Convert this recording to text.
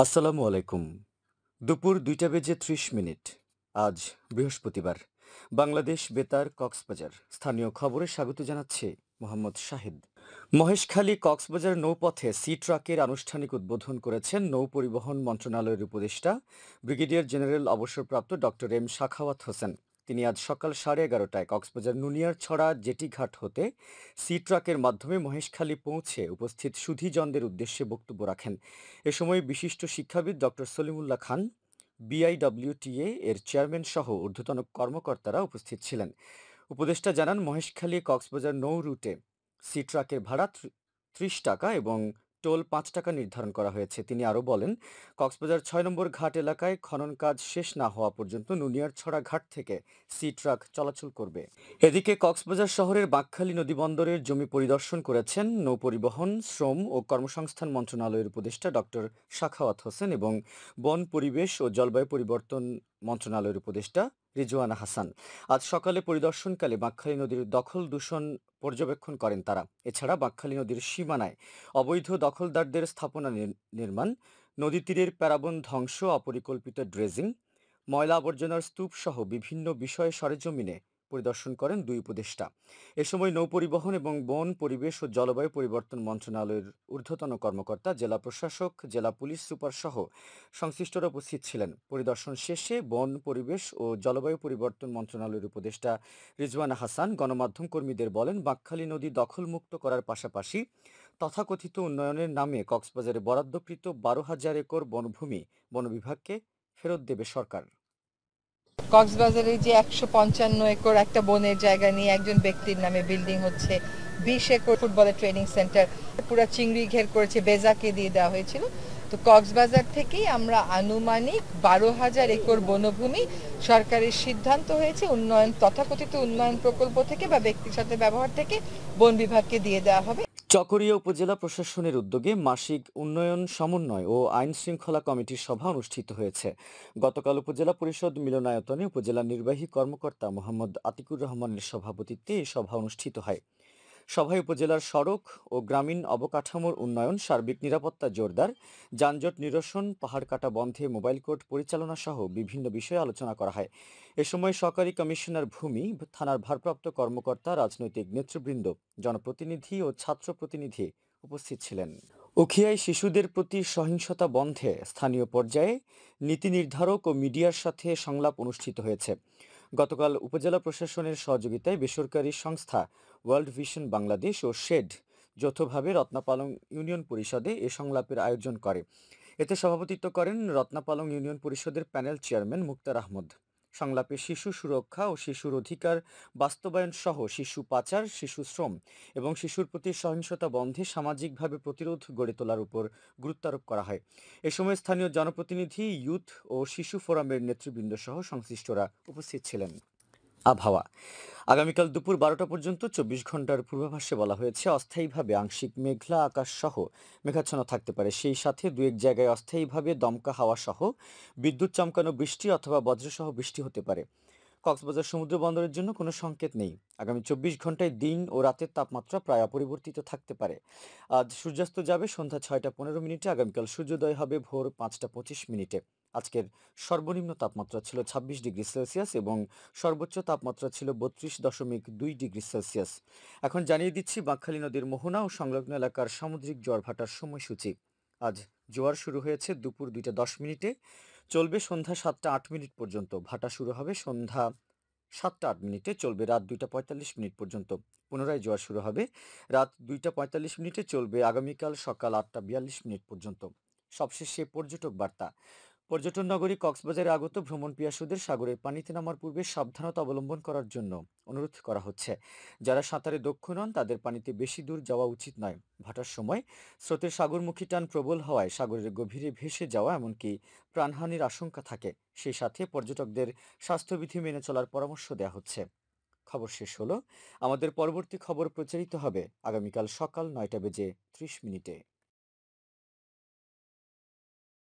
আসসালামু আলাইকুম। দুপুর ২টা বেজে ৩০ মিনিট। আজ বৃহস্পতিবার। বাংলাদেশ বেতার কক্সবাজার। স্থানীয় খবরে স্বাগত জানাচ্ছে মোহাম্মদ শাহিদ। মহেশখালী কক্সবাজার নৌপথে সি ট্রাকের আনুষ্ঠানিক উদ্বোধন করেছেন নৌ পরিবহন মন্ত্রণালয়ের উপদেষ্টা ব্রিগেডিয়ার জেনারেল অবসরপ্রাপ্ত ডক্টর এম সাখাওয়াত হোসেন। তিনি আজ সকাল 11:30টায় কক্সবাজার নুনিয়ারছড়া জেটিঘাট হতে সি ট্রাকের মাধ্যমে মহেশখালী পৌঁছে উপস্থিত সুধীজনদের উদ্দেশ্যে বক্তব্য রাখেন। এ সময় বিশিষ্ট শিক্ষাবিদ ডক্টর সলিমুল্লাহ খান, বিআইডব্লিউটিএ এর চেয়ারম্যান সহ ঊর্ধ্বতন কর্মকর্তারা উপস্থিত ছিলেন। উপদেষ্টা জানান, মহেশখালী কক্সবাজার নৌ রুটে সি ট্রাকের ভাড়া ৩০ টাকা এবং টোল ৫ টাকা নির্ধারণ করা হয়েছে। তিনি আরও বলেন, কক্সবাজার ৬ নম্বর ঘাট এলাকায় খনন কাজ শেষ না হওয়া পর্যন্ত নুনিয়ারছড়া ঘাট থেকে সি ট্রাক চলাচল করবে। এদিকে কক্সবাজার শহরের বাঁকখালী নদীবন্দরের জমি পরিদর্শন করেছেন নৌপরিবহন, শ্রম ও কর্মসংস্থান মন্ত্রণালয়ের উপদেষ্টা ডক্টর সাখাওয়াত হোসেন এবং বন, পরিবেশ ও জলবায়ু পরিবর্তন মন্ত্রণালয়ের উপদেষ্টা রিজওয়ানা হাসান। আজ সকালে পরিদর্শনকালে বাঁকখালী নদীর দখল দূষণ পর্যবেক্ষণ করেন তারা। এছাড়া বাঁকখালী নদীর সীমানায় অবৈধ দখলদারদের স্থাপনা নির্মাণ, নদী তীরের প্যারাবন ধ্বংস, অপরিকল্পিত ড্রেজিং, ময়লা আবর্জনার স্তূপ সহ বিভিন্ন বিষয়ে সরেজমিনে পরিদর্শন করেন দুই উপদেষ্টা। এ সময় নৌপরিবহন এবং বন, পরিবেশ ও জলবায়ু পরিবর্তন মন্ত্রণালয়ের ঊর্ধ্বতন কর্মকর্তা, জেলা প্রশাসক, জেলা পুলিশ সুপার সহ সংশ্লিষ্টরা উপস্থিত ছিলেন। পরিদর্শন শেষে বন, পরিবেশ ও জলবায়ু পরিবর্তন মন্ত্রণালয়ের উপদেষ্টা রিজওয়ানা হাসান গণমাধ্যম কর্মীদের বলেন, বাঁকখালী নদী দখলমুক্ত করার পাশাপাশি তথাকথিত উন্নয়নের নামে কক্সবাজারে বরাদ্দকৃত ১২,০০০ একর বনভূমি বন বিভাগকে ফেরত দেবে সরকার। কক্সবাজারে যে ১৫৫ একর একটা বনের জায়গা নিয়ে একজন ব্যক্তির নামে বিল্ডিং হচ্ছে, ২০ একর ফুটবলের ট্রেনিং সেন্টার, পুরা চিংড়ি ঘের করেছে, বেজাকে দিয়ে দেওয়া হয়েছিল। তো কক্সবাজার থেকেই আমরা আনুমানিক ১২,০০০ একর বনভূমি সরকারের সিদ্ধান্ত হয়েছে উন্নয়ন, তথাকথিত উন্নয়ন প্রকল্প থেকে বা ব্যক্তির সাথে ব্যবহার থেকে বন বিভাগকে দিয়ে দেওয়া হবে। চকরিয়া উপজেলা প্রশাসনের উদ্যোগে মাসিক উন্নয়ন সমন্বয় ও আইন শৃঙ্খলা কমিটির সভা অনুষ্ঠিত হয়েছে। গতকাল উপজেলা পরিষদ মিলনায়তনে উপজেলা নির্বাহী কর্মকর্তা মোহাম্মদ আতিকুর রহমানের সভাপতিত্বে এই সভা অনুষ্ঠিত হয়। সভায় উপজেলার সড়ক ও গ্রামীণ অবকাঠামোর উন্নয়ন, সার্বিক নিরাপত্তা জোরদার, যানজট নিরসন, পাহাড় কাটা বন্ধে মোবাইল কোর্ট পরিচালনা সহ বিভিন্ন বিষয়ে আলোচনা করা হয়। এ সময় সহকারী কমিশনার ভূমি, থানার ভারপ্রাপ্ত কর্মকর্তা, রাজনৈতিক নেতৃবৃন্দ, জনপ্রতিনিধি ও ছাত্র প্রতিনিধি উপস্থিত ছিলেন। উখিয়ায় শিশুদের প্রতি সহিংসতা বন্ধে স্থানীয় পর্যায়ে নীতি নির্ধারক ও মিডিয়ার সাথে সংলাপ অনুষ্ঠিত হয়েছে। গতকাল উপজেলা প্রশাসনের সহযোগিতায় বেসরকারি সংস্থা ওয়ার্ল্ড ভিশন বাংলাদেশ ও শেড যৌথভাবে রত্নাপালং ইউনিয়ন পরিষদে এ সংলাপের আয়োজন করে। এতে সভাপতিত্ব করেন রত্নাপালং ইউনিয়ন পরিষদের প্যানেল চেয়ারম্যান মুক্তার আহমদ। সংলাপে শিশু সুরক্ষা ও শিশুর অধিকার বাস্তবায়ন সহ শিশু পাচার, শিশু শ্রম এবং শিশুর প্রতি সহিংসতা বন্ধে সামাজিকভাবে প্রতিরোধ গড়ে তোলার উপর গুরুত্বারোপ করা হয়। এ সময় স্থানীয় জনপ্রতিনিধি, ইউথ ও শিশু ফোরামের নেতৃবৃন্দ সহ সংশ্লিষ্টরা উপস্থিত ছিলেন। আবহাওয়া। আগামীকাল দুপুর 12টা পর্যন্ত 24 ঘন্টার পূর্বাভাসে বলা হয়েছে, অস্থায়ীভাবে আংশিক মেঘলা আকাশ সহ মেঘাচ্ছন্ন থাকতে পারে। সেই সাথে দু এক জায়গায় অস্থায়ীভাবে দমকা হাওয়া সহ বিদ্যুৎ চমকানো বৃষ্টি অথবা বজ্রসহ বৃষ্টি হতে পারে। কক্সবাজার সমুদ্র বন্দরের জন্য কোনো সংকেত নেই। আগামী 24 ঘন্টায় দিন ও রাতের তাপমাত্রা প্রায় অপরিবর্তিত থাকতে পারে। আজ সূর্যাস্ত যাবে সন্ধ্যা 6টা 15 মিনিটে। আগামীকাল সূর্যোদয় হবে ভোর 5টা 25 মিনিটে। আজকের সর্বনিম্ন তাপমাত্রা ছিল 26 ডিগ্রি সেলসিয়াস এবং সর্বোচ্চ তাপমাত্রা ছিল 32.2 ডিগ্রি সেলসিয়াস। এখন জানিয়ে দিচ্ছি বাঁকখালী নদীর মোহনা ও সংলগ্ন এলাকার সামুদ্রিক জোয়ার ভাটার সময়সূচি। আজ জোয়ার শুরু হয়েছে দুপুর 2টা 10 মিনিটে, চলবে সন্ধ্যা 7টা 8 মিনিট পর্যন্ত। ভাটা শুরু হবে সন্ধ্যা 7টা 8 মিনিটে, চলবে রাত 2টা 45 মিনিট পর্যন্ত। পুনরায় জোয়ার শুরু হবে রাত 2টা 45 মিনিটে, চলবে আগামীকাল সকাল 8টা 42 মিনিট পর্যন্ত। সবশেষে পর্যটক বার্তা। পর্যটন নগরী কক্সবাজারে আগত ভ্রমণ পিয়াসুদের সাগরের পানিতে নামার পূর্বে সাবধানতা অবলম্বন করার জন্য অনুরোধ করা হচ্ছে। যারা সাঁতারে দক্ষ নন তাদের পানিতে বেশি দূর যাওয়া উচিত নয়। ভাটার সময় স্রোতের সাগরমুখী টান প্রবল হওয়ায় সাগরের গভীরে ভেসে যাওয়া এমনকি প্রাণহানির আশঙ্কা থাকে। সেই সাথে পর্যটকদের স্বাস্থ্যবিধি মেনে চলার পরামর্শ দেওয়া হচ্ছে। খবর শেষ হলো। আমাদের পরবর্তী খবর প্রচারিত হবে আগামীকাল সকাল 9টা বেজে 30 মিনিটে।